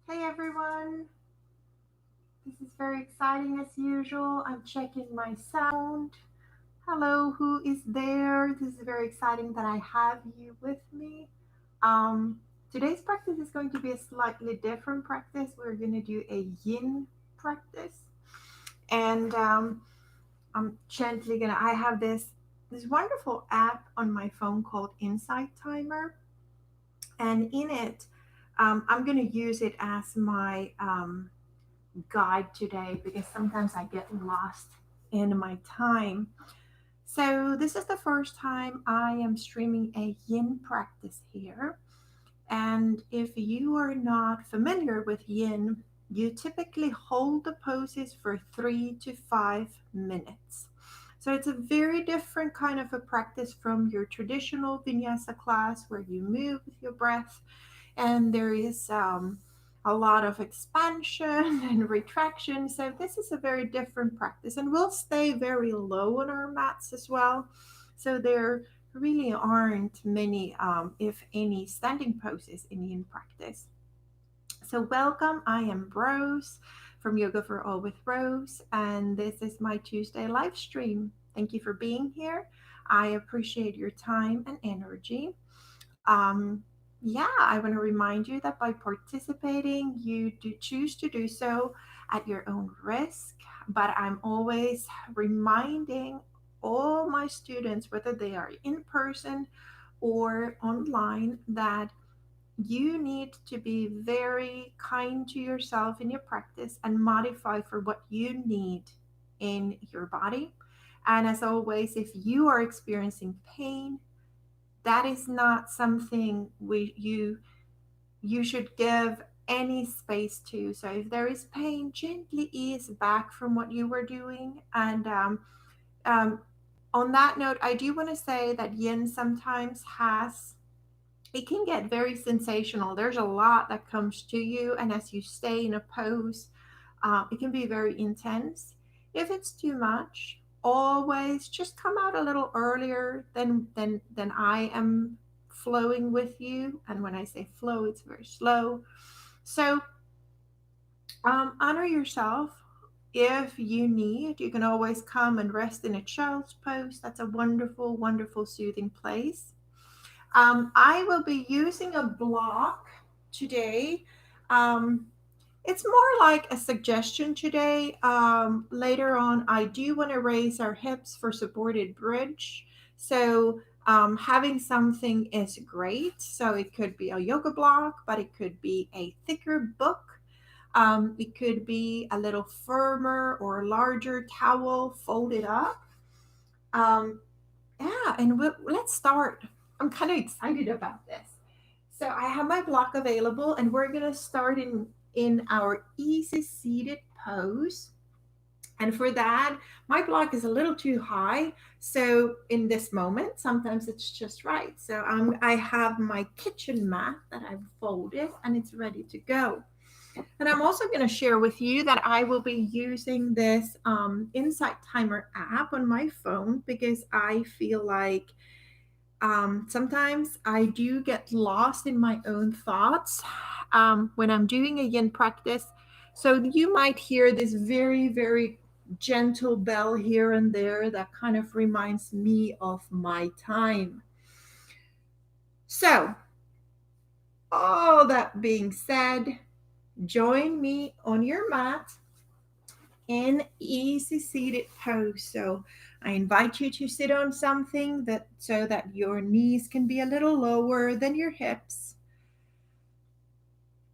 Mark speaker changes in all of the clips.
Speaker 1: Hey everyone, this is very exciting as usual. I'm checking my sound. Hello, who is there? This is very exciting that I have you with me. Um, Today's practice is going to be a slightly different practice. We're going to do a yin practice, and I'm gently gonna. I have this wonderful app on my phone called Insight Timer, and in it, I'm going to use it as my guide today because sometimes I get lost in my time. So, this is the first time I am streaming a yin practice here. And if you are not familiar with yin, you typically hold the poses for 3 to 5 minutes. So, it's a very different kind of a practice from your traditional vinyasa class where you move with your breath and there is a lot of expansion and retraction. So this is a very different practice, and we'll stay very low on our mats as well. So there really aren't many, if any, standing poses in yin practice. So welcome, I am Rose from Yoga for All with Rose, and this is my Tuesday live stream. Thank you for being here. I appreciate your time and energy. Um, yeah, I want to remind you that by participating, you do choose to do so at your own risk. But I'm always reminding all my students, whether they are in person or online, that you need to be very kind to yourself in your practice and modify for what you need in your body. And as always, if you are experiencing pain, that is not something you should give any space to. So if there is pain, gently ease back from what you were doing. And um, on that note, I do want to say that yin sometimes has, it can get very sensational. There's a lot that comes to you, and as you stay in a pose, it can be very intense. If it's too much, always just come out a little earlier than I am flowing with you. And when I say flow, it's very slow. So honor yourself. If you need, you can always come and rest in a child's pose. That's a wonderful, wonderful, soothing place. I will be using a block today. Um, it's more like a suggestion today. Later on, I do want to raise our hips for supported bridge. So, having something is great. So, it could be a yoga block, but it could be a thicker book. It could be a little firmer or larger towel folded up. Um, yeah, and let's start. I'm kind of excited about this. So I have my block available, and we're gonna start in our easy seated pose. And for that, my block is a little too high. So in this moment, sometimes it's just right. So I have my kitchen mat that I've folded, and it's ready to go. And I'm also going to share with you that I will be using this Insight Timer app on my phone because I feel like sometimes I do get lost in my own thoughts when I'm doing a yin practice. So you might hear this very, very gentle bell here and there that kind of reminds me of my time. So, all that being said, join me on your mat in easy seated pose. So I invite you to sit on something that so that your knees can be a little lower than your hips.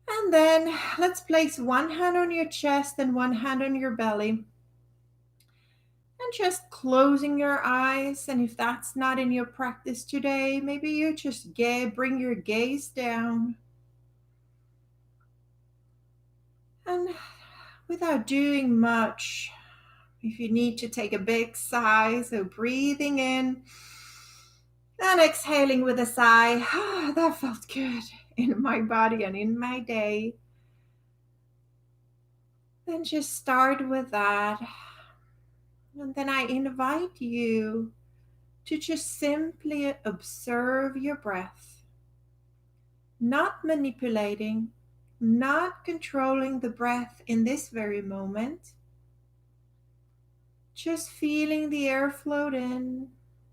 Speaker 1: And then let's place one hand on your chest and one hand on your belly. And just closing your eyes. And if that's not in your practice today, maybe you just bring your gaze down. And without doing much, if you need to take a big sigh, so breathing in and exhaling with a sigh, that felt good in my body and in my day. Then just start with that. And then I invite you to just simply observe your breath, not manipulating, not controlling the breath in this very moment, just feeling the air float in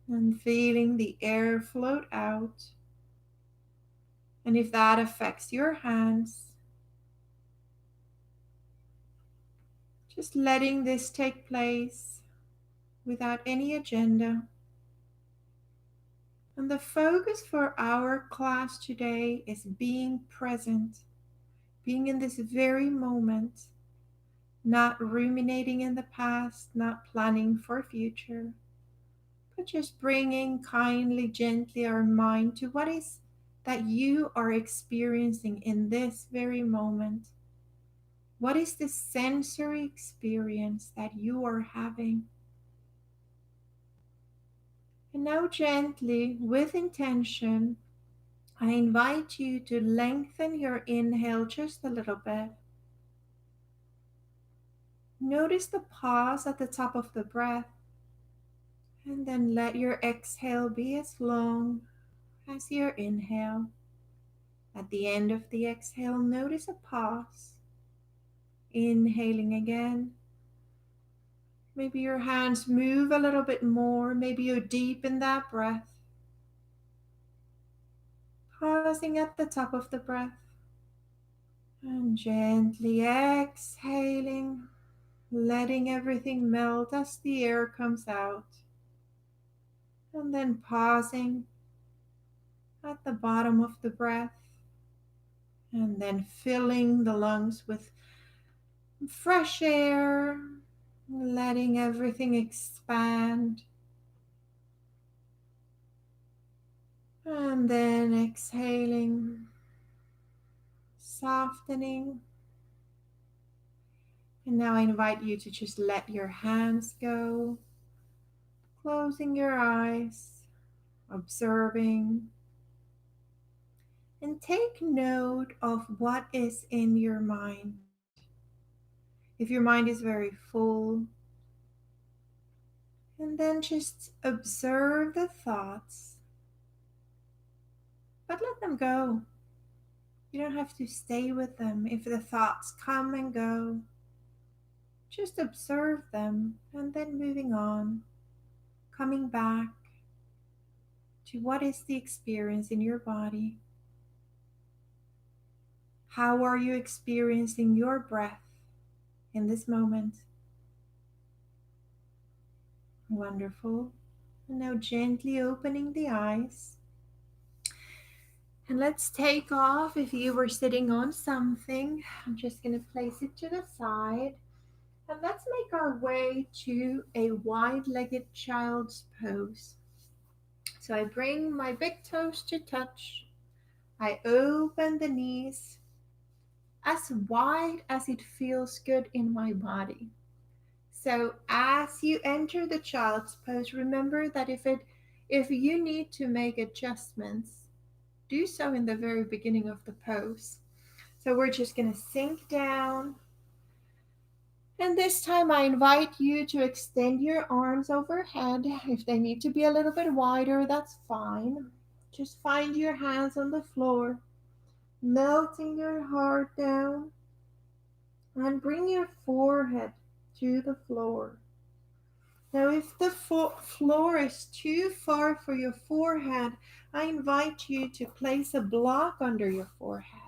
Speaker 1: and feeling the air float out. And if that affects your hands, just letting this take place without any agenda. And the focus for our class today is being present, being in this very moment, not ruminating in the past, not planning for future, but just bringing kindly, gently our mind to what is that you are experiencing in this very moment. What is the sensory experience that you are having? And now, gently, with intention, I invite you to lengthen your inhale just a little bit. Notice the pause at the top of the breath, and then let your exhale be as long as your inhale. At the end of the exhale, notice a pause. Inhaling again. Maybe your hands move a little bit more. Maybe you deepen that breath. Pausing at the top of the breath. And gently exhaling, letting everything melt as the air comes out. And then pausing at the bottom of the breath. And then filling the lungs with fresh air, letting everything expand. And then exhaling, softening. And now I invite you to just let your hands go, closing your eyes, observing, and take note of what is in your mind. If your mind is very full, and then just observe the thoughts, but let them go. You don't have to stay with them. If the thoughts come and go, just observe them and then moving on, coming back to what is the experience in your body. How are you experiencing your breath in this moment? Wonderful. And now gently opening the eyes. And let's take off. If you were sitting on something, I'm just going to place it to the side. And let's make our way to a wide-legged child's pose. So I bring my big toes to touch. I open the knees as wide as it feels good in my body. So as you enter the child's pose, remember that if you need to make adjustments, do so in the very beginning of the pose. So we're just going to sink down. And this time I invite you to extend your arms overhead. If they need to be a little bit wider, that's fine. Just find your hands on the floor, melting your heart down, and bring your forehead to the floor. Now, if the floor is too far for your forehead, I invite you to place a block under your forehead.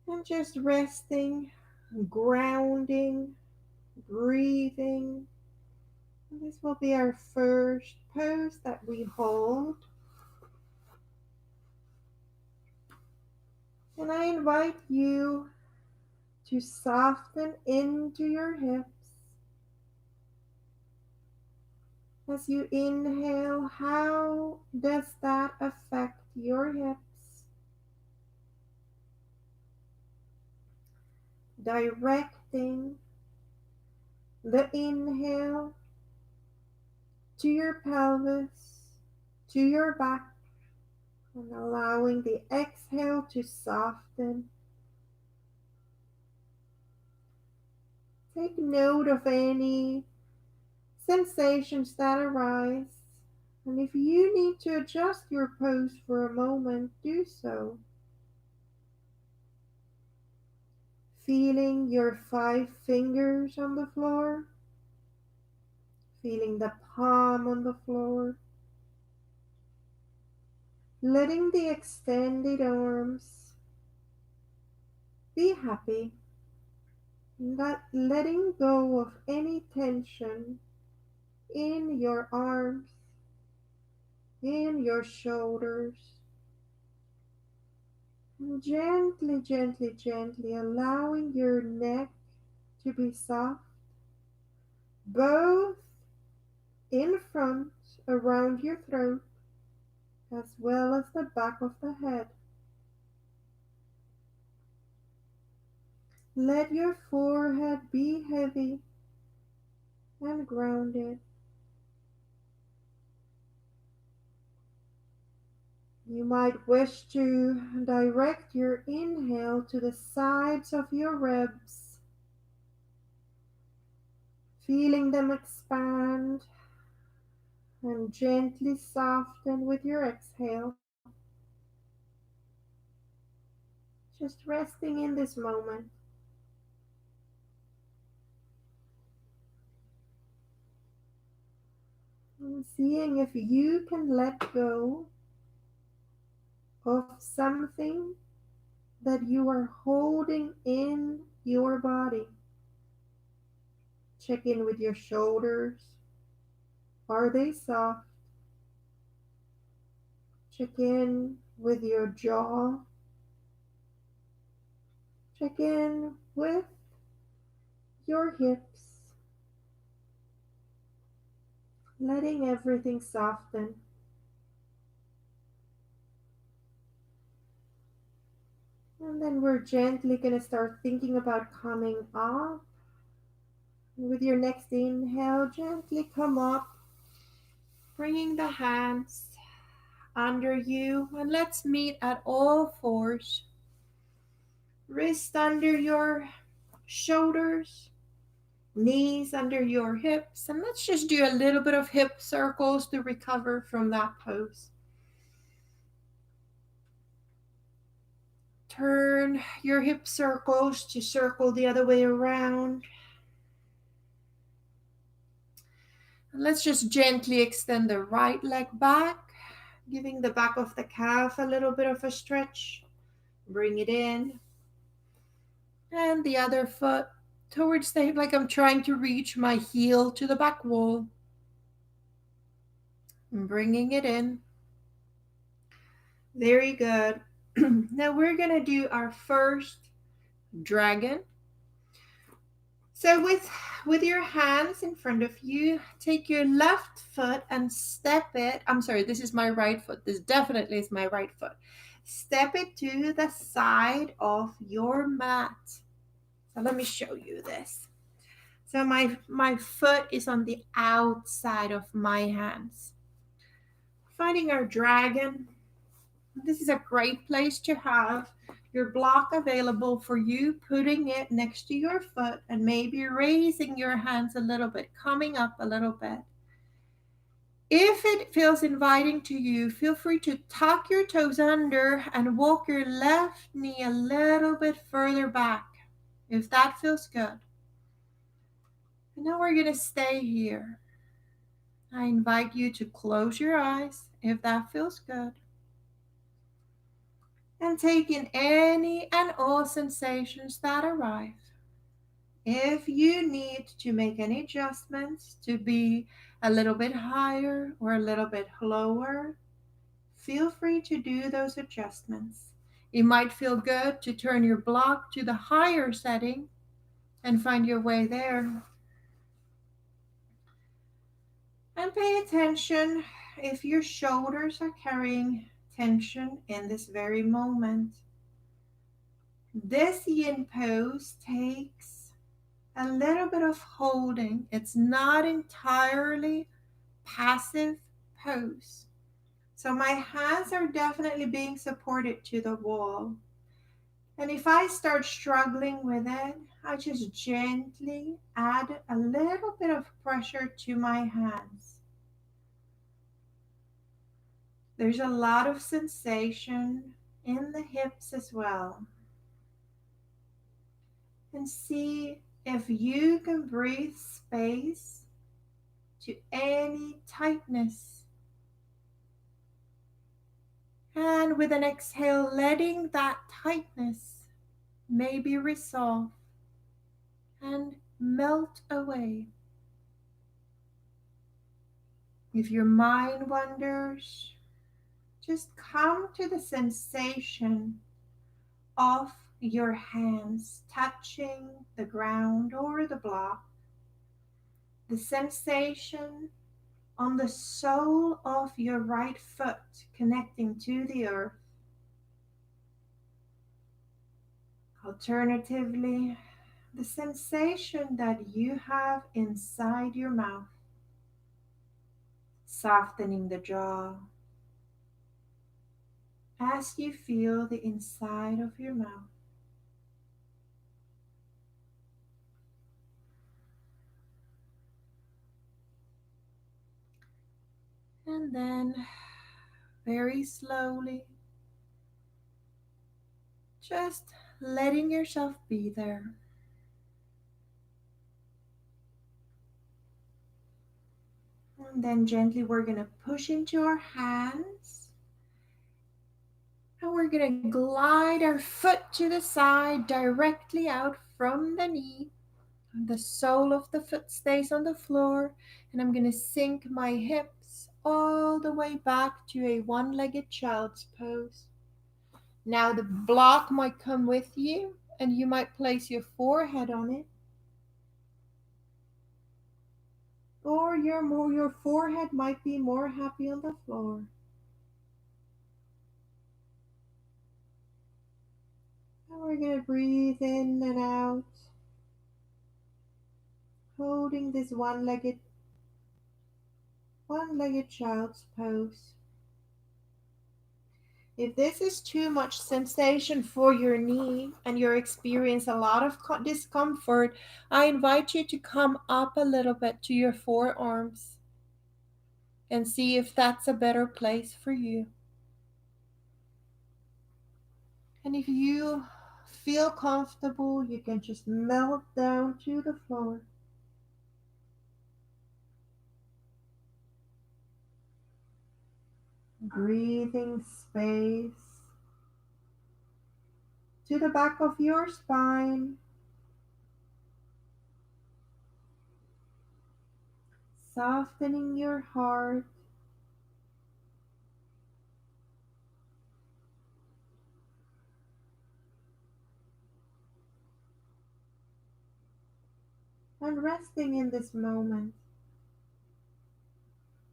Speaker 1: And just resting, grounding, breathing. This will be our first pose that we hold. And I invite you to soften into your hips. As you inhale, how does that affect your hips? Directing the inhale to your pelvis, to your back, and allowing the exhale to soften. Take note of any sensations that arise, and if you need to adjust your pose for a moment, do so. Feeling your 5 fingers on the floor, feeling the palm on the floor, letting the extended arms be happy, not letting go of any tension in your arms, in your shoulders, and gently, gently, gently allowing your neck to be soft, both in front around your throat as well as the back of the head. Let your forehead be heavy and grounded. You might wish to direct your inhale to the sides of your ribs, feeling them expand and gently soften with your exhale. Just resting in this moment and seeing if you can let go of something that you are holding in your body. Check in with your shoulders. Are they soft? Check in with your jaw. Check in with your hips, letting everything soften. And then we're gently going to start thinking about coming up. And with your next inhale, gently come up, bringing the hands under you. And let's meet at all fours. Wrist under your shoulders, knees under your hips. And let's just do a little bit of hip circles to recover from that pose. Turn your hip circles to circle the other way around. And let's just gently extend the right leg back, giving the back of the calf a little bit of a stretch. Bring it in. And the other foot towards the hip, like I'm trying to reach my heel to the back wall. And bringing it in. Very good. Now we're going to do our first dragon. So with your hands in front of you, take your left foot and step it. I'm sorry, this is my right foot. This definitely is my right foot. Step it to the side of your mat. So let me show you this. So my foot is on the outside of my hands. Finding our dragon. This is a great place to have your block available for you, putting it next to your foot and maybe raising your hands a little bit, coming up a little bit. If it feels inviting to you, feel free to tuck your toes under and walk your left knee a little bit further back, if that feels good. And now we're going to stay here. I invite you to close your eyes if that feels good. And take in any and all sensations that arrive. If you need to make any adjustments to be a little bit higher or a little bit lower, feel free to do those adjustments. It might feel good to turn your block to the higher setting and find your way there. And pay attention if your shoulders are carrying tension in this very moment. This yin pose takes a little bit of holding. It's not entirely passive pose. So my hands are definitely being supported to the wall. And if I start struggling with it, I just gently add a little bit of pressure to my hands. There's a lot of sensation in the hips as well. and see if you can breathe space to any tightness. And with an exhale, letting that tightness maybe resolve and melt away. If your mind wanders, just come to the sensation of your hands touching the ground or the block, the sensation on the sole of your right foot connecting to the earth. Alternatively, the sensation that you have inside your mouth, softening the jaw as you feel the inside of your mouth. And then, very slowly, just letting yourself be there. And then gently we're going to push into our hands. And we're going to glide our foot to the side directly out from the knee. The sole of the foot stays on the floor. And I'm going to sink my hips all the way back to a one-legged child's pose. Now the block might come with you and you might place your forehead on it. Or your forehead might be more happy on the floor. And we're going to breathe in and out, holding this one-legged child's pose. If this is too much sensation for your knee and you're experiencing a lot of discomfort, I invite you to come up a little bit to your forearms and see if that's a better place for you. And if you feel comfortable, you can just melt down to the floor. Breathing space to the back of your spine, softening your heart, and resting in this moment.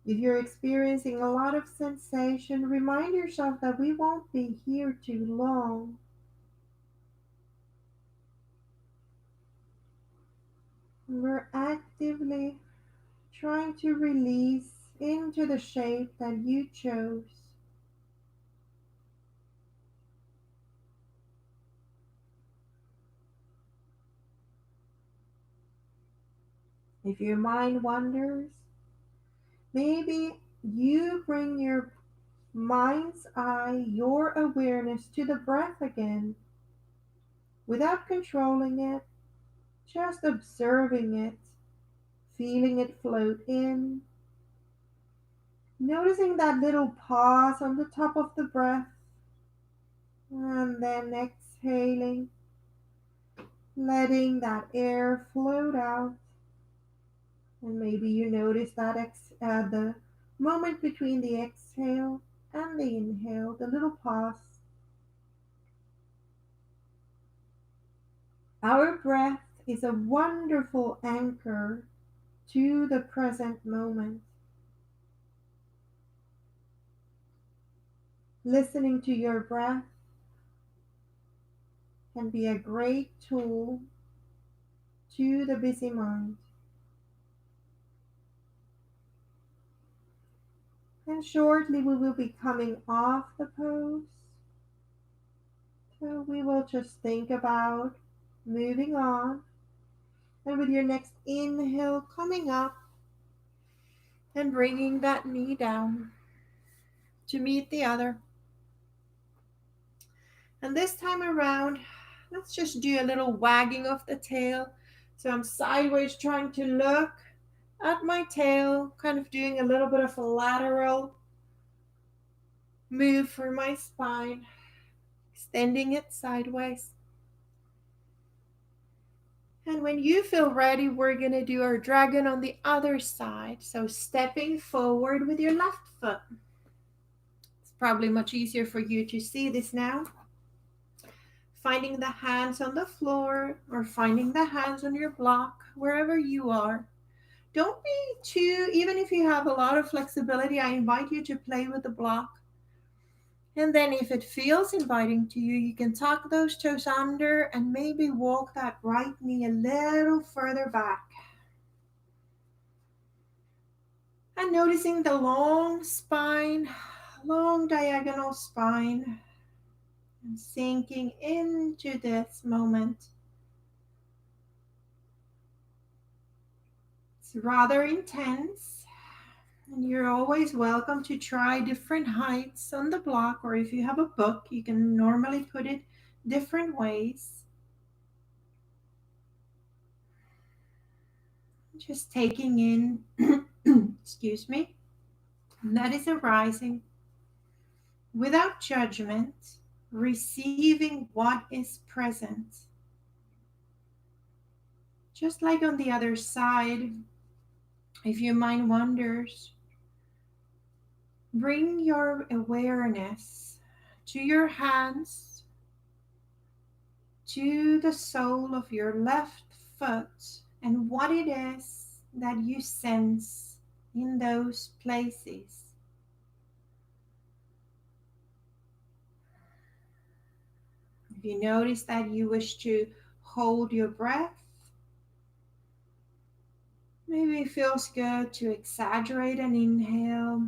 Speaker 1: If you're experiencing a lot of sensation, remind yourself that we won't be here too long. We're actively trying to release into the shape that you chose. If your mind wanders, maybe you bring your mind's eye, your awareness to the breath again, without controlling it, just observing it, feeling it float in, noticing that little pause on the top of the breath, and then exhaling, letting that air float out. And maybe you notice that the moment between the exhale and the inhale, the little pause. Our breath is a wonderful anchor to the present moment. Listening to your breath can be a great tool to the busy mind. And shortly we will be coming off the pose. So we will just think about moving on. And with your next inhale, coming up and bringing that knee down to meet the other. And this time around, let's just do a little wagging of the tail. So I'm sideways trying to look at my tail, kind of doing a little bit of a lateral move for my spine, extending it sideways. And when you feel ready, we're going to do our dragon on the other side. So stepping forward with your left foot. It's probably much easier for you to see this now. Finding the hands on the floor or finding the hands on your block, wherever you are. Don't be too, even if you have a lot of flexibility, I invite you to play with the block. And then if it feels inviting to you, you can tuck those toes under and maybe walk that right knee a little further back. And noticing the long spine, long diagonal spine, and sinking into this moment. It's rather intense, and you're always welcome to try different heights on the block, or if you have a book, you can normally put it different ways. Just taking in, excuse me, that is arising without judgment, receiving what is present. Just like on the other side, if your mind wanders, bring your awareness to your hands, to the sole of your left foot, and what it is that you sense in those places. If you notice that you wish to hold your breath, maybe it feels good to exaggerate an inhale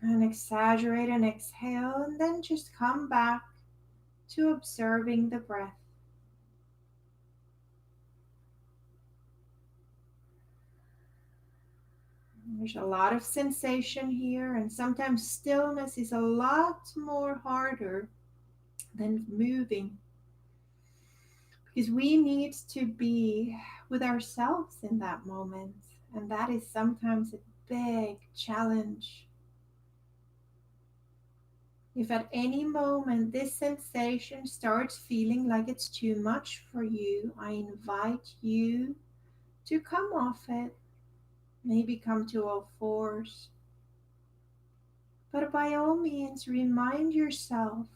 Speaker 1: and exaggerate an exhale, and then just come back to observing the breath. There's a lot of sensation here, and sometimes stillness is a lot more harder than moving, because we need to be with ourselves in that moment, and that is sometimes a big challenge. If at any moment this sensation starts feeling like it's too much for you, I invite you to come off it, maybe come to all fours. But by all means, remind yourself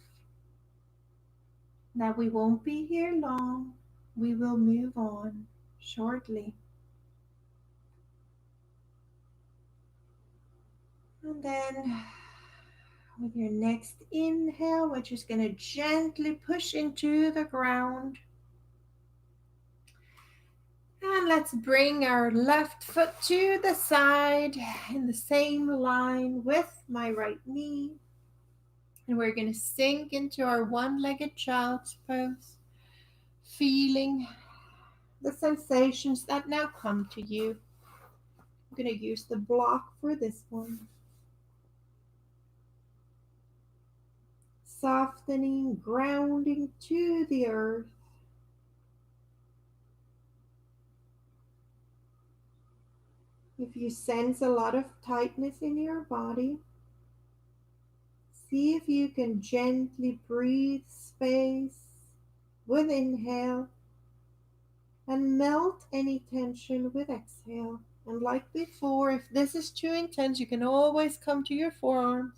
Speaker 1: that we won't be here long. We will move on shortly. And then with your next inhale, we're just going to gently push into the ground. And let's bring our left foot to the side in the same line with my right knee. And we're going to sink into our one-legged child's pose, feeling the sensations that now come to you. I'm going to use the block for this one. Softening, grounding to the earth. If you sense a lot of tightness in your body, see if you can gently breathe space with inhale and melt any tension with exhale. And like before, if this is too intense, you can always come to your forearms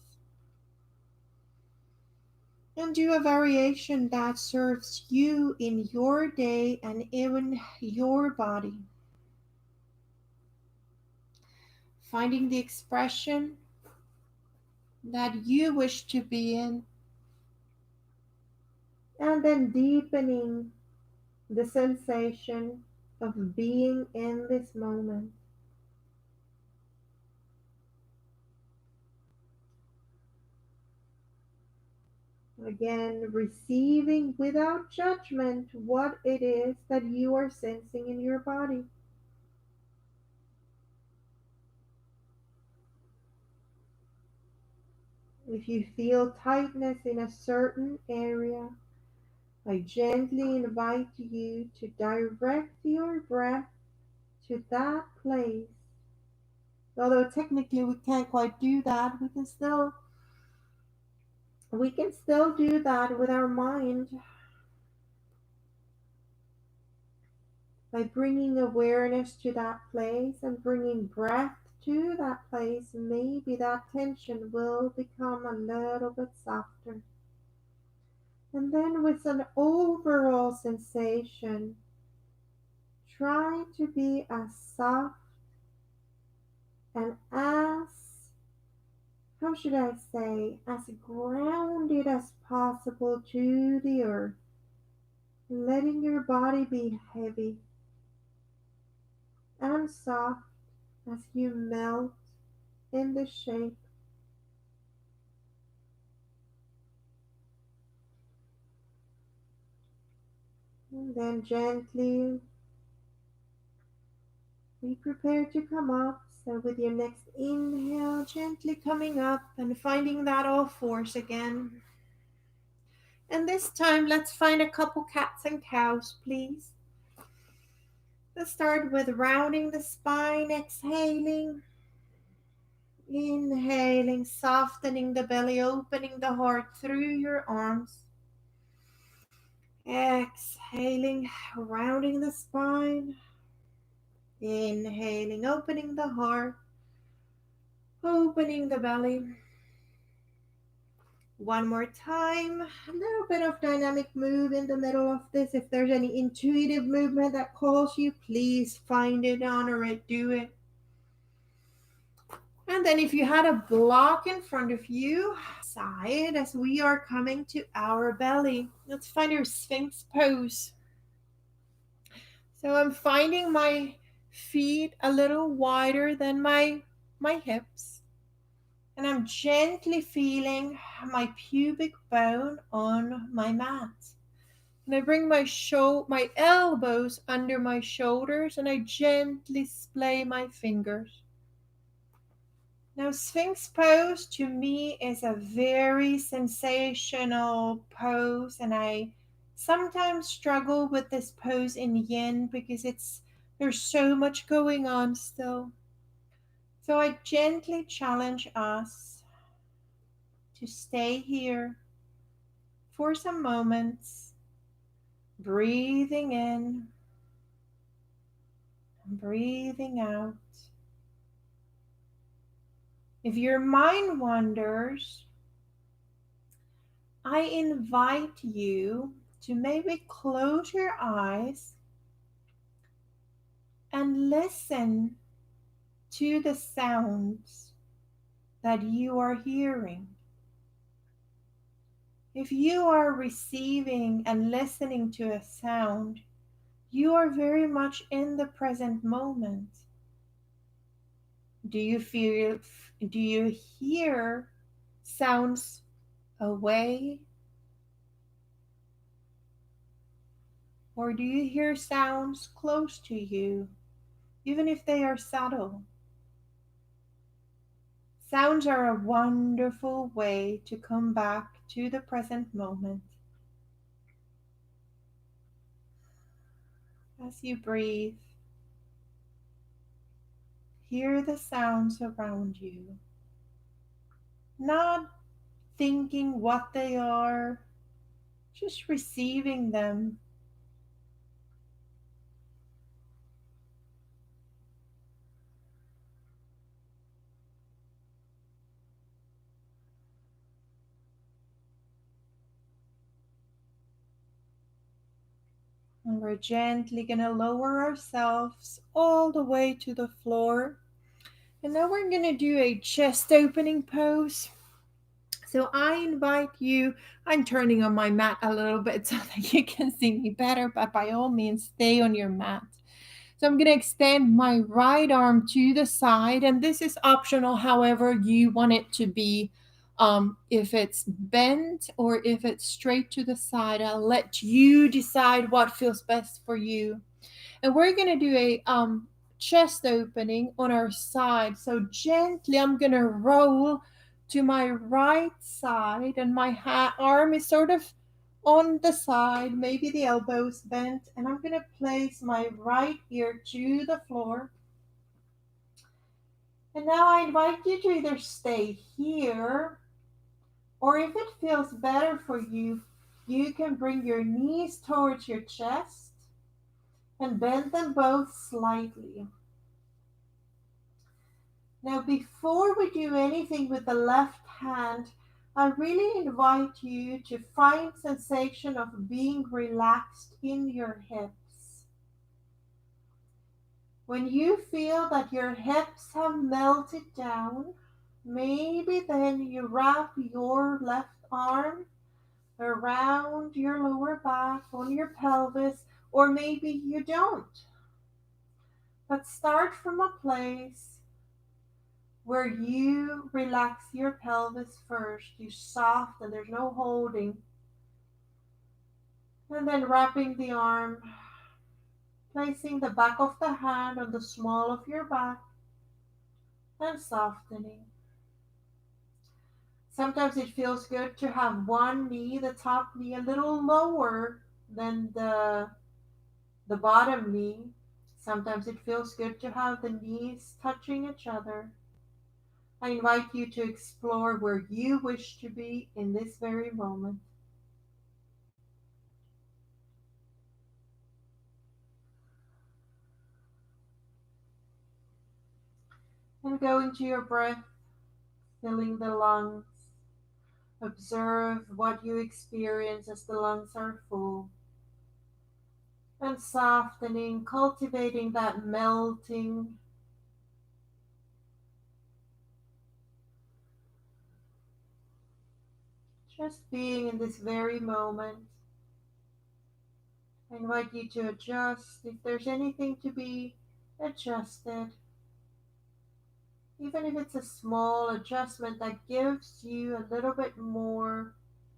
Speaker 1: and do a variation that serves you in your day and in your body. Finding the expression that you wish to be in, and then deepening the sensation of being in this moment. Again, receiving without judgment what it is that you are sensing in your body. If you feel tightness in a certain area, I gently invite you to direct your breath to that place. Although technically we can't quite do that, we can still do that with our mind by bringing awareness to that place and bringing breath to that place. Maybe that tension will become a little bit softer. And then with an overall sensation, try to be as soft and how should I say, as grounded as possible to the earth, letting your body be heavy and soft as you melt in the shape. And then gently be prepared to come up. So with your next inhale, gently coming up and finding that all force again. And this time, let's find a couple cats and cows, please. Let's start with rounding the spine, exhaling. Inhaling, softening the belly, opening the heart through your arms. Exhaling, rounding the spine. Inhaling, opening the heart, opening the belly. One more time. A little bit of dynamic move in the middle of this. If there's any intuitive movement that calls you, please find it, honor it, do it. And then if you had a block in front of you, side as we are coming to our belly. Let's find your Sphinx Pose. So I'm finding my feet a little wider than my hips. And I'm gently feeling my pubic bone on my mat. And I bring my elbows under my shoulders and I gently splay my fingers. Now, Sphinx Pose to me is a very sensational pose, and I sometimes struggle with this pose in yin because there's so much going on still. So I gently challenge us to stay here for some moments, breathing in and breathing out. If your mind wanders, I invite you to maybe close your eyes and listen to the sounds that you are hearing. If you are receiving and listening to a sound, you are very much in the present moment. Do you hear sounds away? Or do you hear sounds close to you, even if they are subtle? Sounds are a wonderful way to come back to the present moment. As you breathe, hear the sounds around you, not thinking what they are, just receiving them. And we're gently going to lower ourselves all the way to the floor. And now we're going to do a chest opening pose. So I invite you, I'm turning on my mat a little bit so that you can see me better, but by all means, stay on your mat. So I'm going to extend my right arm to the side, and this is optional however you want it to be. If it's bent or if it's straight to the side, I'll let you decide what feels best for you. And we're going to do a chest opening on our side. So gently, I'm going to roll to my right side, and my arm is sort of on the side, maybe the elbows bent, and I'm going to place my right ear to the floor. And now I invite you to either stay here, or if it feels better for you, you can bring your knees towards your chest and bend them both slightly. Now, before we do anything with the left hand, I really invite you to find sensation of being relaxed in your hips. When you feel that your hips have melted down, maybe then you wrap your left arm around your lower back, on your pelvis, or maybe you don't. But start from a place where you relax your pelvis first. You soften, there's no holding. And then wrapping the arm, placing the back of the hand on the small of your back, and softening. Sometimes it feels good to have one knee, the top knee, a little lower than the bottom knee. Sometimes it feels good to have the knees touching each other. I invite you to explore where you wish to be in this very moment. And go into your breath, filling the lungs. Observe what you experience as the lungs are full. And softening, cultivating that melting. Just being in this very moment. I invite you to adjust if there's anything to be adjusted, even if it's a small adjustment that gives you a little bit more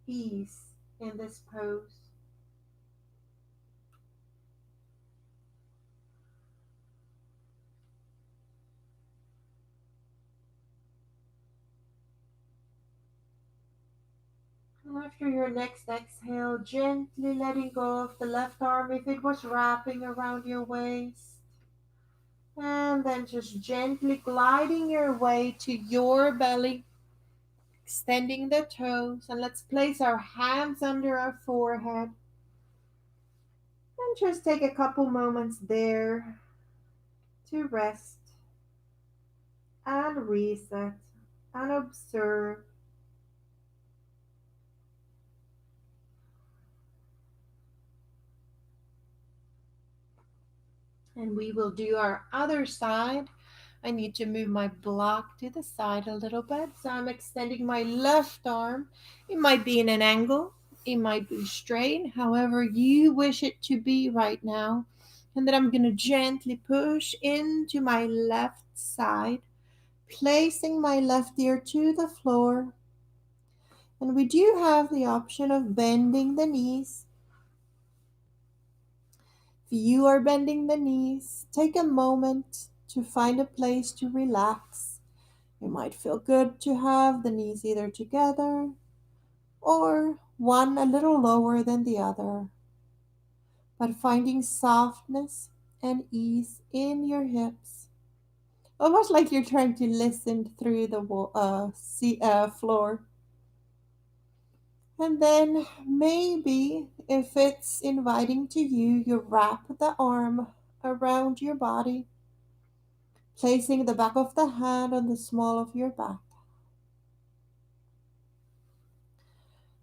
Speaker 1: ease in this pose. And after your next exhale, gently letting go of the left arm if it was wrapping around your waist. And then just gently gliding your way to your belly, extending the toes. And let's place our hands under our forehead. And just take a couple moments there to rest and reset and observe. And we will do our other side. I need to move my block to the side a little bit. So I'm extending my left arm. It might be in an angle, it might be straight, however you wish it to be right now. And then I'm going to gently push into my left side, placing my left ear to the floor. And we do have the option of bending the knees. If you are bending the knees, take a moment to find a place to relax. It might feel good to have the knees either together or one a little lower than the other, but finding softness and ease in your hips, almost like you're trying to listen through the floor. And then maybe if it's inviting to you, you wrap the arm around your body, placing the back of the hand on the small of your back.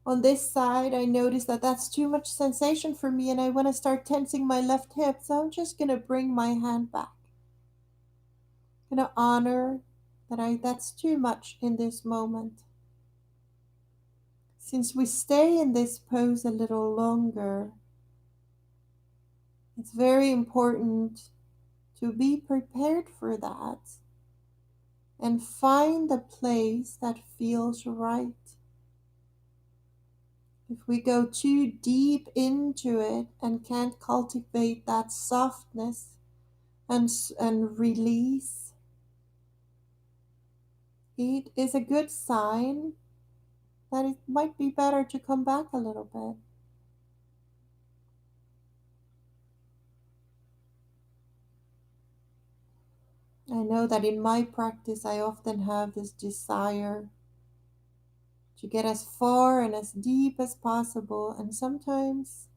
Speaker 1: On this side, I notice that that's too much sensation for me and I want to start tensing my left hip. So I'm just going to bring my hand back. I'm going to honor that that's too much in this moment. Since we stay in this pose a little longer, it's very important to be prepared for that and find the place that feels right. If we go too deep into it and can't cultivate that softness and release, it is a good sign that it might be better to come back a little bit. I know that in my practice, I often have this desire to get as far and as deep as possible, and sometimes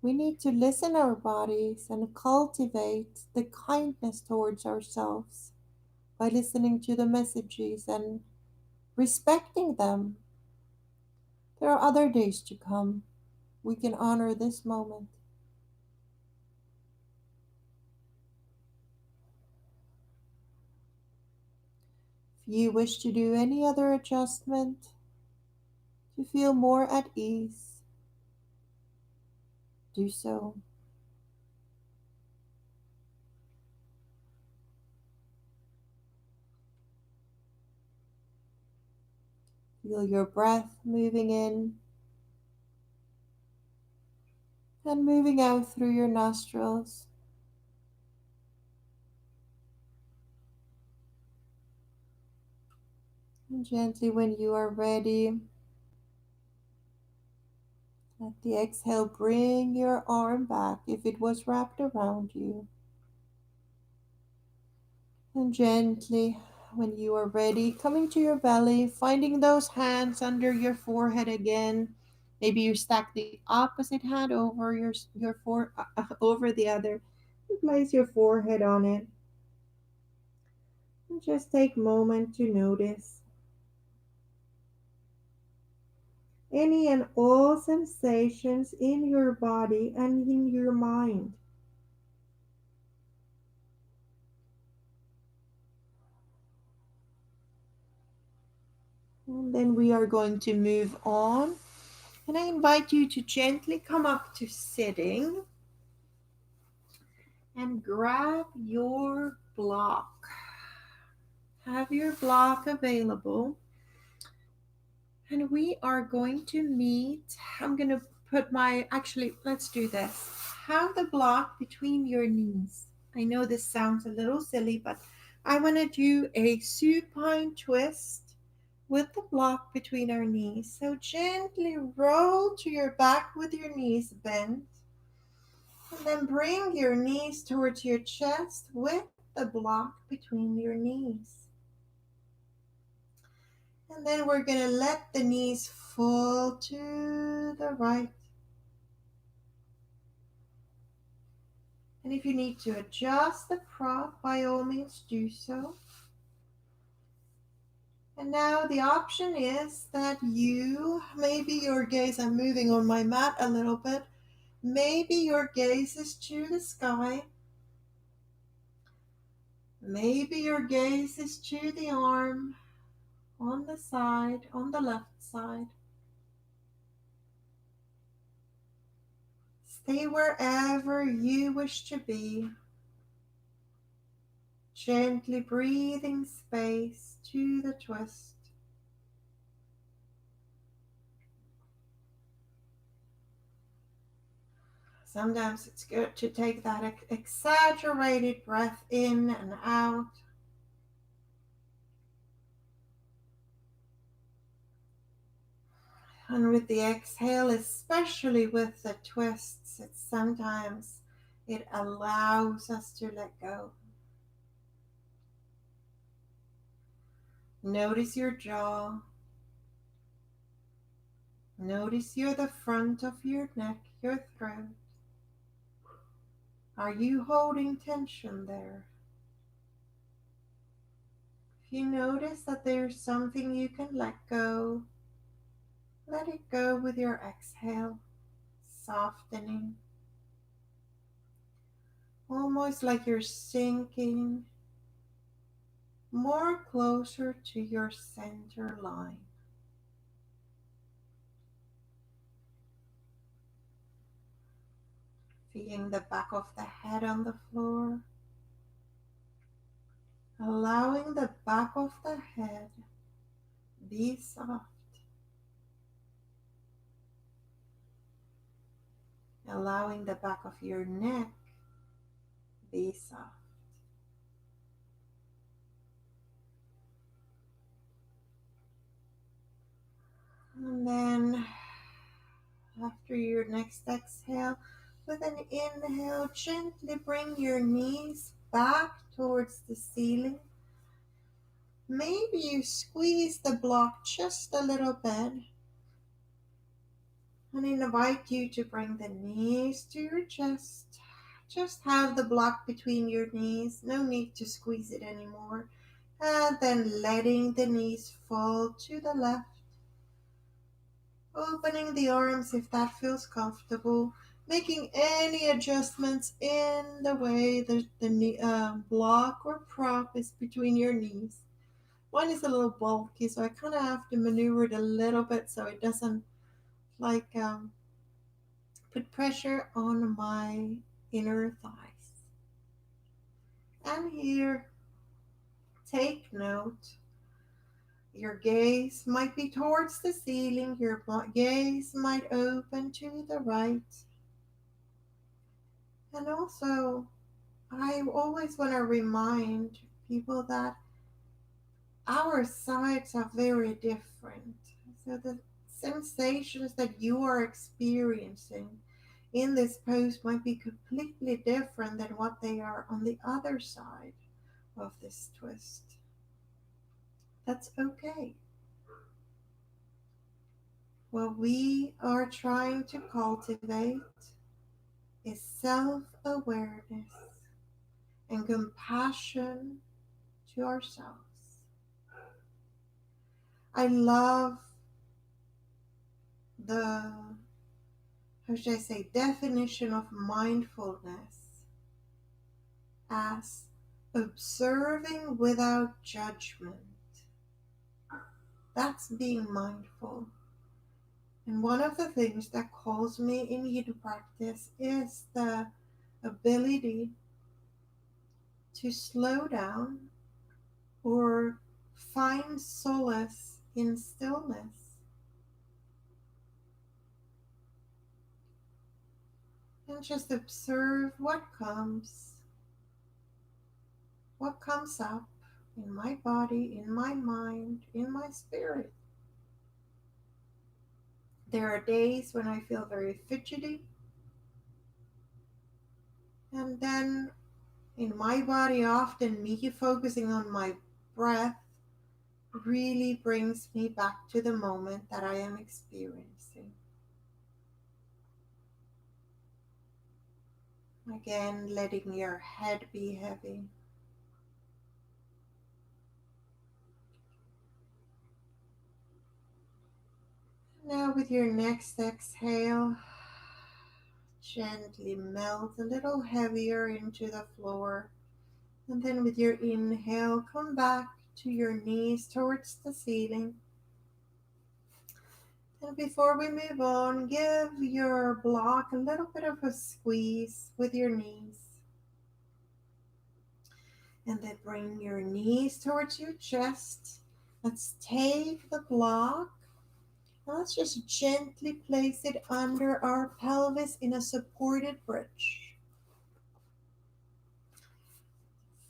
Speaker 1: we need to listen our bodies and cultivate the kindness towards ourselves by listening to the messages and respecting them. There are other days to come. We can honor this moment. If you wish to do any other adjustment to feel more at ease, do so. Feel your breath moving in and moving out through your nostrils. And gently, when you are ready, let the exhale bring your arm back if it was wrapped around you. And gently, when you are ready, coming to your belly, finding those hands under your forehead again. Maybe you stack the opposite hand over over the other. And place your forehead on it. And just take a moment to notice any and all sensations in your body and in your mind. And then we are going to move on. And I invite you to gently come up to sitting and grab your block. Have your block available. And we are going to meet. I'm going to let's do this. Have the block between your knees. I know this sounds a little silly, but I want to do a supine twist with the block between our knees. So gently roll to your back with your knees bent. And then bring your knees towards your chest with the block between your knees. And then we're going to let the knees fall to the right. And if you need to adjust the prop, by all means do so. And now the option is that maybe your gaze, I'm moving on my mat a little bit, maybe your gaze is to the sky. Maybe your gaze is to the arm on the side, on the left side. Stay wherever you wish to be, gently breathing space to the twist. Sometimes it's good to take that exaggerated breath in and out. And with the exhale, especially with the twists, it allows us to let go. Notice your jaw. Notice the front of your neck, your throat. Are you holding tension there? If you notice that there's something you can let go, let it go with your exhale, softening. Almost like you're sinking more closer to your center line. Feeling the back of the head on the floor. Allowing the back of the head be soft. Allowing the back of your neck be soft. And then after your next exhale, with an inhale, gently bring your knees back towards the ceiling. Maybe you squeeze the block just a little bit and invite you to bring the knees to your chest. Just have the block between your knees, no need to squeeze it anymore. And then letting the knees fall to the left. Opening the arms if that feels comfortable. Making any adjustments in the way the block or prop is between your knees. Mine is a little bulky, so I kind of have to maneuver it a little bit so it doesn't like put pressure on my inner thighs. And here, take note. Your gaze might be towards the ceiling. Your gaze might open to the right. And also, I always want to remind people that our sides are very different. So the sensations that you are experiencing in this pose might be completely different than what they are on the other side of this twist. That's okay. What we are trying to cultivate is self-awareness and compassion to ourselves. I love the, how should I say, definition of mindfulness as observing without judgment. That's being mindful. And one of the things that calls me in Yidu practice is the ability to slow down or find solace in stillness. And just observe what comes up in my body, in my mind, in my spirit. There are days when I feel very fidgety, and then in my body, often me focusing on my breath really brings me back to the moment that I am experiencing. Again, letting your head be heavy. Now with your next exhale, gently melt a little heavier into the floor. And then with your inhale, come back to your knees towards the ceiling. And before we move on, give your block a little bit of a squeeze with your knees. And then bring your knees towards your chest. Let's take the block. Now let's just gently place it under our pelvis in a supported bridge.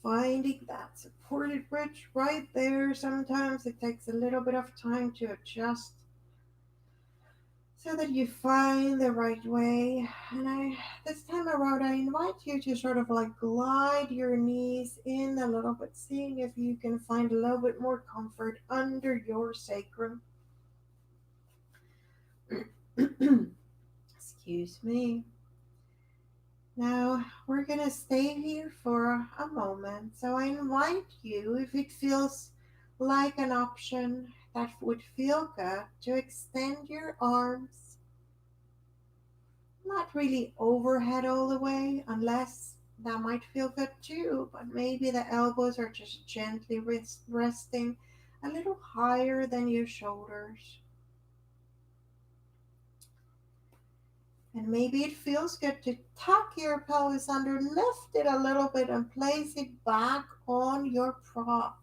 Speaker 1: Finding that supported bridge right there. Sometimes it takes a little bit of time to adjust so that you find the right way. And this time around, I invite you to sort of like glide your knees in a little bit, seeing if you can find a little bit more comfort under your sacrum. Excuse me. Now we're gonna stay here for a moment. So I invite you, if it feels like an option that would feel good, to extend your arms. Not really overhead all the way, unless that might feel good too, but maybe the elbows are just gently resting a little higher than your shoulders. And maybe it feels good to tuck your pelvis under, lift it a little bit and place it back on your prop.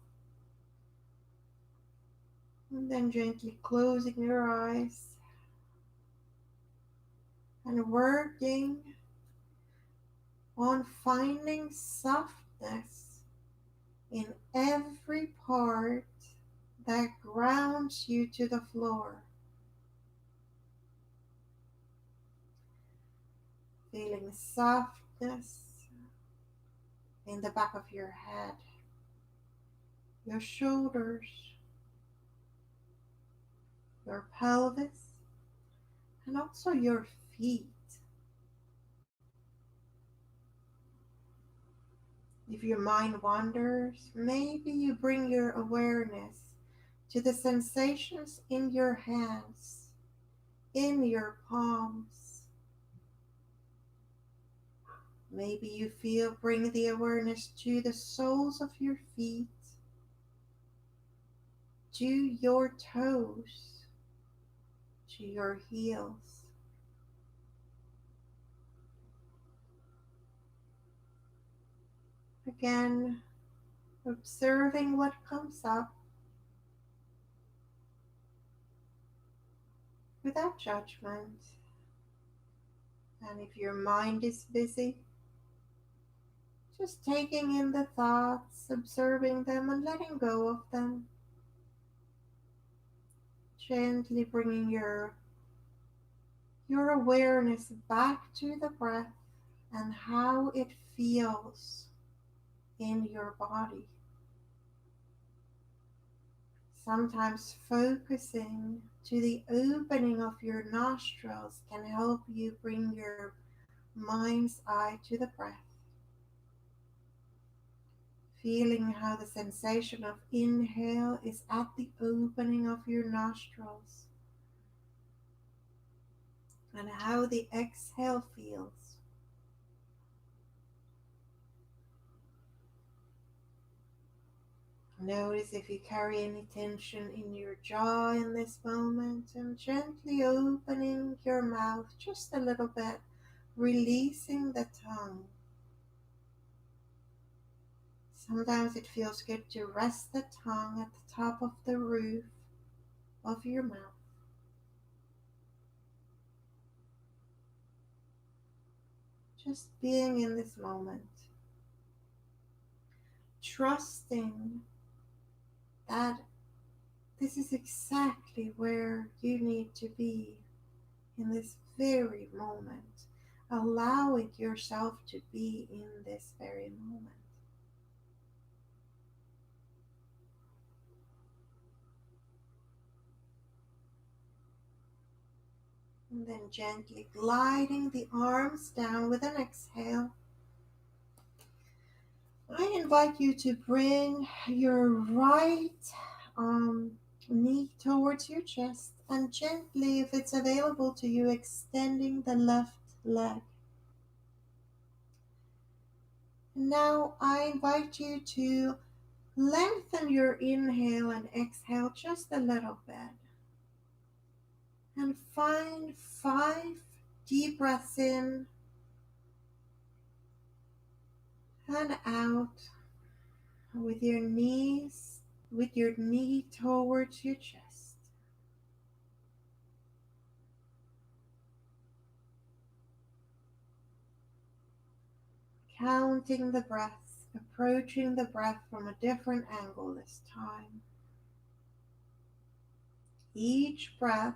Speaker 1: And then gently closing your eyes and working on finding softness in every part that grounds you to the floor. Feeling softness in the back of your head, your shoulders, your pelvis, and also your feet. If your mind wanders, maybe you bring your awareness to the sensations in your hands, in your palms. Maybe you bring the awareness to the soles of your feet, to your toes, to your heels. Again, observing what comes up without judgment. And if your mind is busy, just taking in the thoughts, observing them and letting go of them. Gently bringing your awareness back to the breath and how it feels in your body. Sometimes focusing to the opening of your nostrils can help you bring your mind's eye to the breath. Feeling how the sensation of inhale is at the opening of your nostrils and how the exhale feels. Notice if you carry any tension in your jaw in this moment and gently opening your mouth just a little bit, releasing the tongue. Sometimes it feels good to rest the tongue at the top of the roof of your mouth. Just being in this moment. Trusting that this is exactly where you need to be in this very moment, allowing yourself to be in this very moment. And then gently gliding the arms down with an exhale. I invite you to bring your right knee towards your chest and gently, if it's available to you, extending the left leg. Now I invite you to lengthen your inhale and exhale just a little bit. And find 5 deep breaths in and out with your knee towards your chest. Counting the breaths, approaching the breath from a different angle this time. Each breath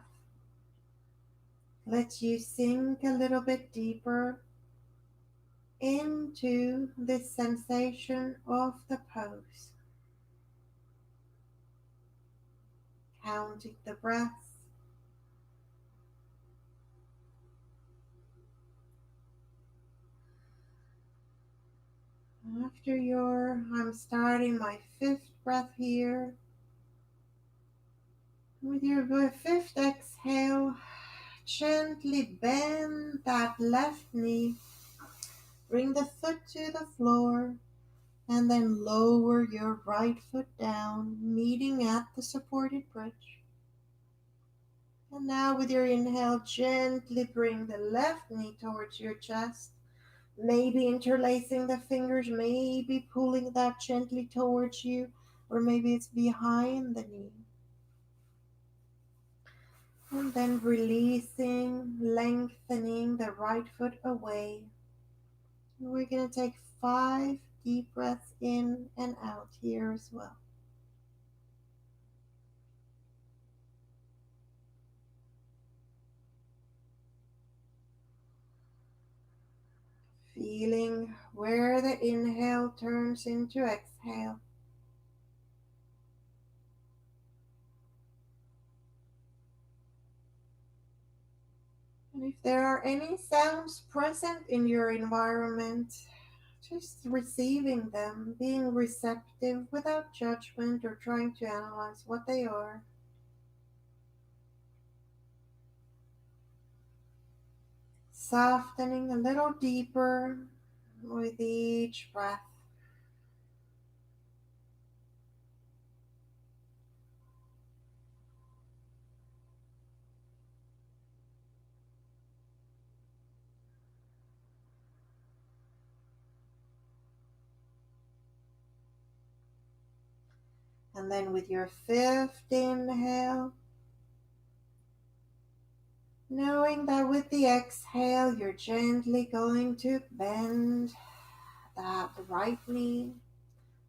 Speaker 1: lets you sink a little bit deeper into this sensation of the pose. Counting the breaths. I'm starting my 5th breath here. With your 5th exhale, gently bend that left knee. Bring the foot to the floor and then lower your right foot down, meeting at the supported bridge. And now with your inhale, gently bring the left knee towards your chest. Maybe interlacing the fingers, maybe pulling that gently towards you, or maybe it's behind the knee. And then releasing, lengthening the right foot away. And we're going to take 5 deep breaths in and out here as well. Feeling where the inhale turns into exhale. And if there are any sounds present in your environment, just receiving them, being receptive without judgment or trying to analyze what they are. Softening a little deeper with each breath. And then with your fifth inhale, knowing that with the exhale, you're gently going to bend that right knee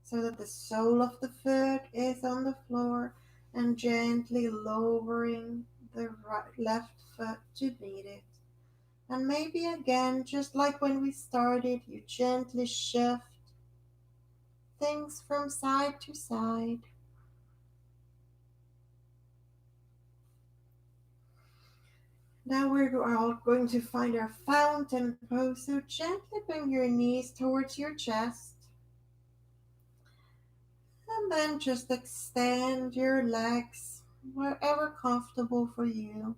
Speaker 1: so that the sole of the foot is on the floor, and gently lowering the left foot to meet it. And maybe again, just like when we started, you gently shift things from side to side. Now we're all going to find our fountain pose. So gently bring your knees towards your chest. And then just extend your legs wherever comfortable for you.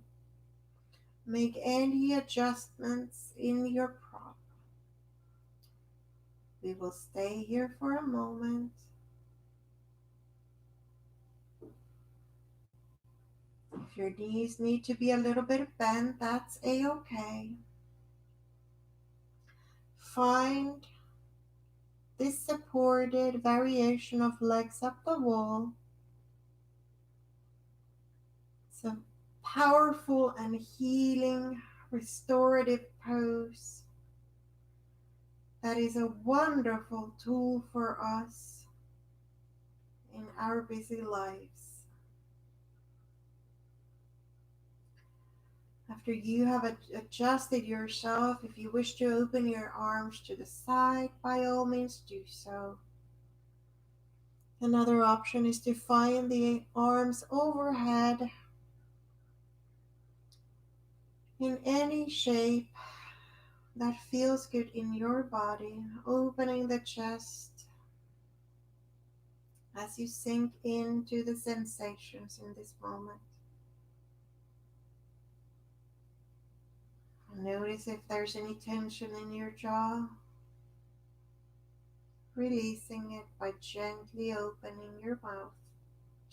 Speaker 1: Make any adjustments in your prop. We will stay here for a moment. If your knees need to be a little bit bent, that's a-okay. Find this supported variation of legs up the wall. It's a powerful and healing, restorative pose that is a wonderful tool for us in our busy lives. After you have adjusted yourself, if you wish to open your arms to the side, by all means do so. Another option is to find the arms overhead in any shape that feels good in your body, opening the chest as you sink into the sensations in this moment. Notice if there's any tension in your jaw, releasing it by gently opening your mouth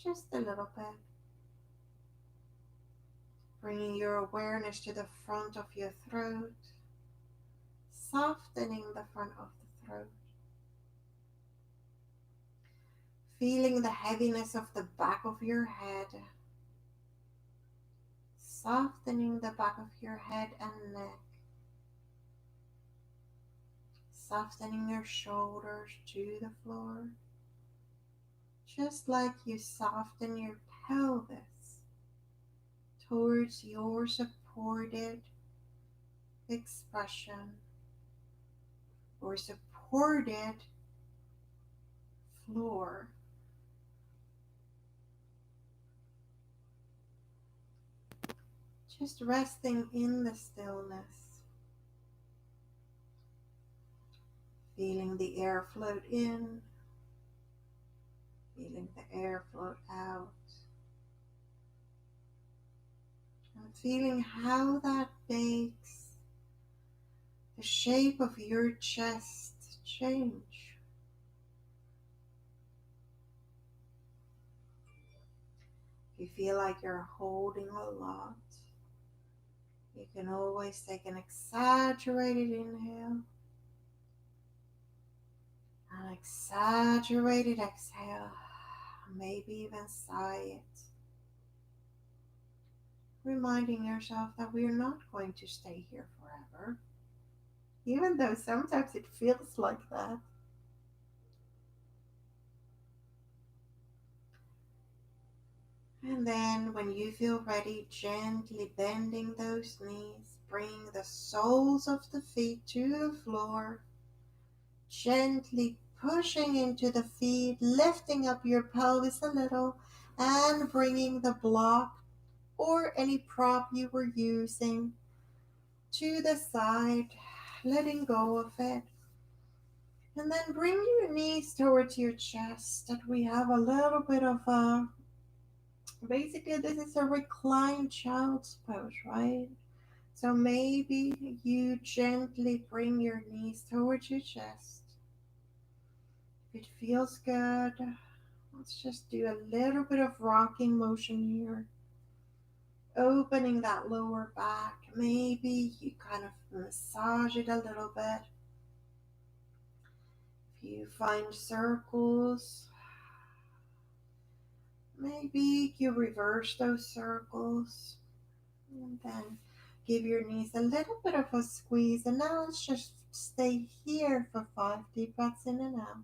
Speaker 1: just a little bit. Bringing your awareness to the front of your throat, softening the front of the throat. Feeling the heaviness of the back of your head, softening the back of your head and neck. Softening your shoulders to the floor, just like you soften your pelvis towards your supported expression or supported floor. Just resting in the stillness, feeling the air float in, feeling the air float out, and feeling how that makes the shape of your chest change. If you feel like you're holding a lot, you can always take an exaggerated inhale, an exaggerated exhale, maybe even sigh it. Reminding yourself that we're not going to stay here forever, even though sometimes it feels like that. And then when you feel ready, gently bending those knees, bringing the soles of the feet to the floor, Gently pushing into the feet, lifting up your pelvis a little, and bringing the block or any prop you were using to the side, letting go of it. And then bring your knees towards your chest. That we have a little bit of a, basically, this is a reclined child's pose, right? So maybe you gently bring your knees towards your chest. If it feels good, let's just do a little bit of rocking motion here. Opening that lower back. Maybe you kind of massage it a little bit. If you find circles, maybe you reverse those circles. And then give your knees a little bit of a squeeze. And now let's just stay here for 5 deep breaths in and out.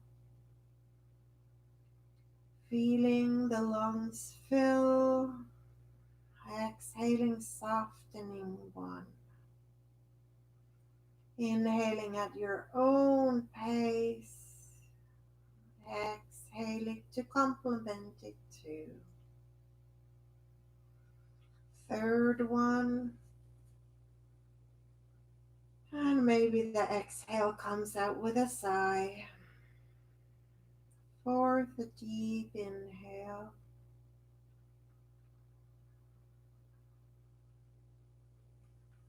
Speaker 1: Feeling the lungs fill. Exhaling, softening 1. Inhaling at your own pace. Exhaling to complement it 2. Third one. And maybe the exhale comes out with a sigh. 4th, a deep inhale.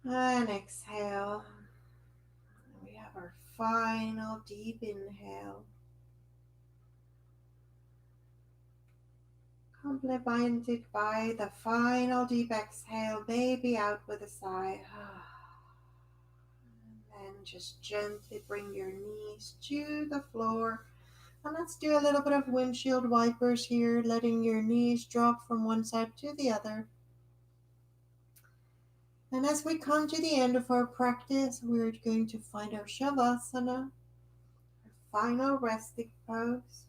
Speaker 1: And exhale. And we have our final deep inhale. Complemented by the final deep exhale, maybe out with a sigh. And then just gently bring your knees to the floor. And let's do a little bit of windshield wipers here, letting your knees drop from one side to the other. And as we come to the end of our practice, we're going to find our Shavasana, our final resting pose.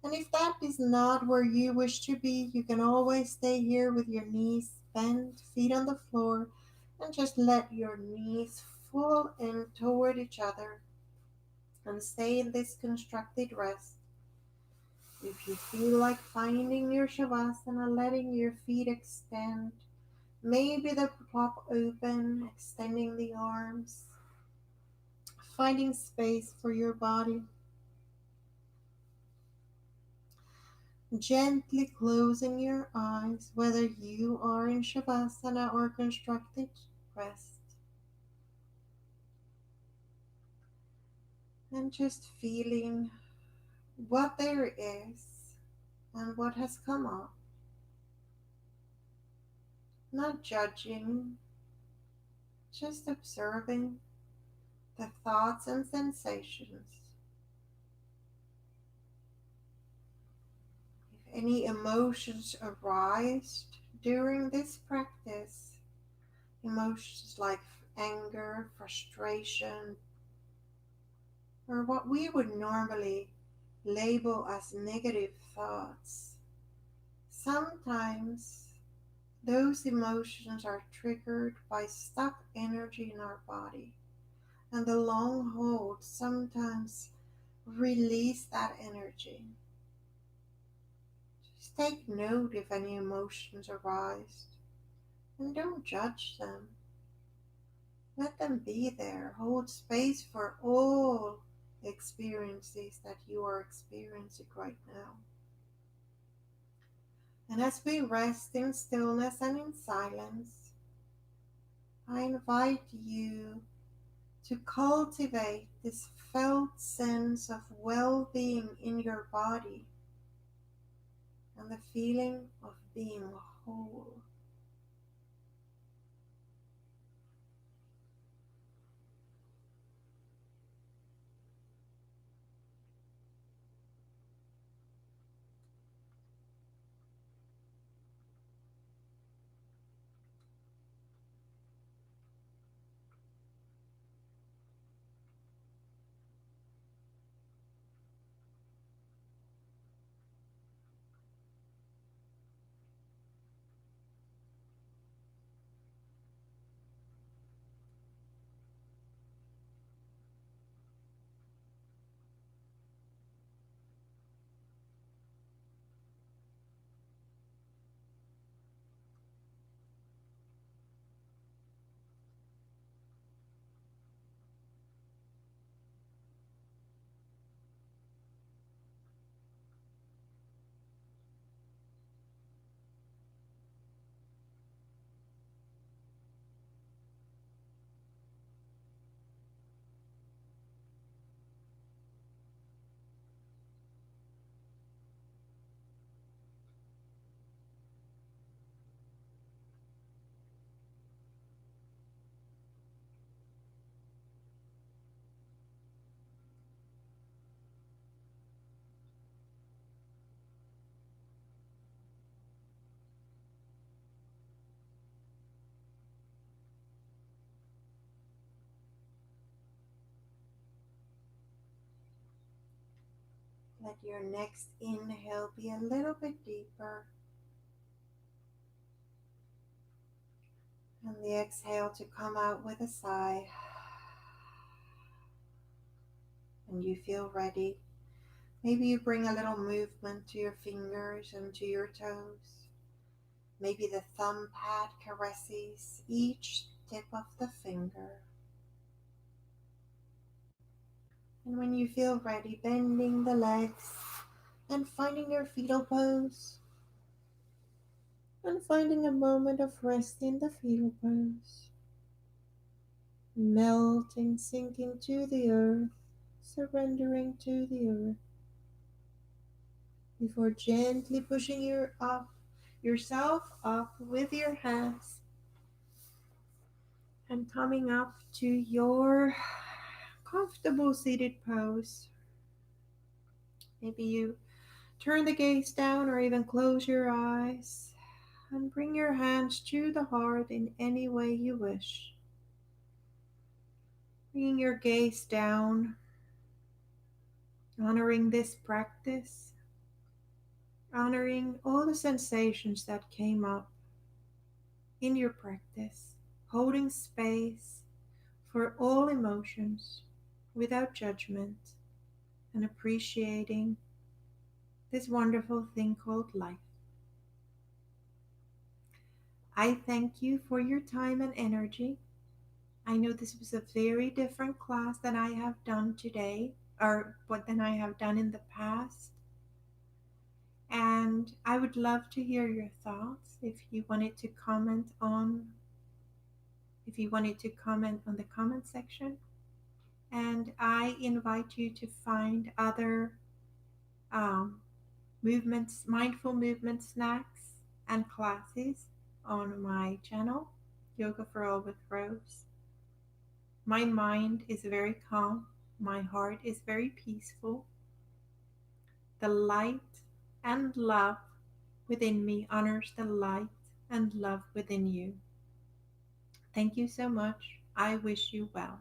Speaker 1: And if that is not where you wish to be, you can always stay here with your knees bent, feet on the floor, and just let your knees fall in toward each other and stay in this constructed rest. If you feel like finding your Shavasana, letting your feet extend, maybe the top open, extending the arms, finding space for your body. Gently closing your eyes, whether you are in Shavasana or constructed rest. And just feeling what there is and what has come up. Not judging, just observing the thoughts and sensations. If any emotions arise during this practice, emotions like anger, frustration, or what we would normally label as negative thoughts, sometimes those emotions are triggered by stuck energy in our body, and the long hold sometimes release that energy. Just take note if any emotions arise and don't judge them. Let them be there. Hold space for all experiences that you are experiencing right now. And as we rest in stillness and in silence, I invite you to cultivate this felt sense of well-being in your body and the feeling of being whole. Let your next inhale be a little bit deeper, and the exhale to come out with a sigh. And you feel ready. Maybe you bring a little movement to your fingers and to your toes. Maybe the thumb pad caresses each tip of the finger. And when you feel ready, bending the legs and finding your fetal pose. And finding a moment of rest in the fetal pose. Melting, sinking to the earth, surrendering to the earth. Before gently pushing yourself up with your hands and coming up to your comfortable seated pose. Maybe you turn the gaze down or even close your eyes and bring your hands to the heart in any way you wish. Bringing your gaze down, honoring this practice, honoring all the sensations that came up in your practice, holding space for all emotions without judgment, and appreciating this wonderful thing called life. I thank you for your time and energy. I know this was a very different class than I have done today, or what than I have done in the past. And I would love to hear your thoughts if you wanted to comment on the comment section. And I invite you to find other um, movements, mindful movement snacks and classes on my channel, Yoga for All with Rose. My mind is very calm. My heart is very peaceful. The light and love within me honors the light and love within you. Thank you so much. I wish you well.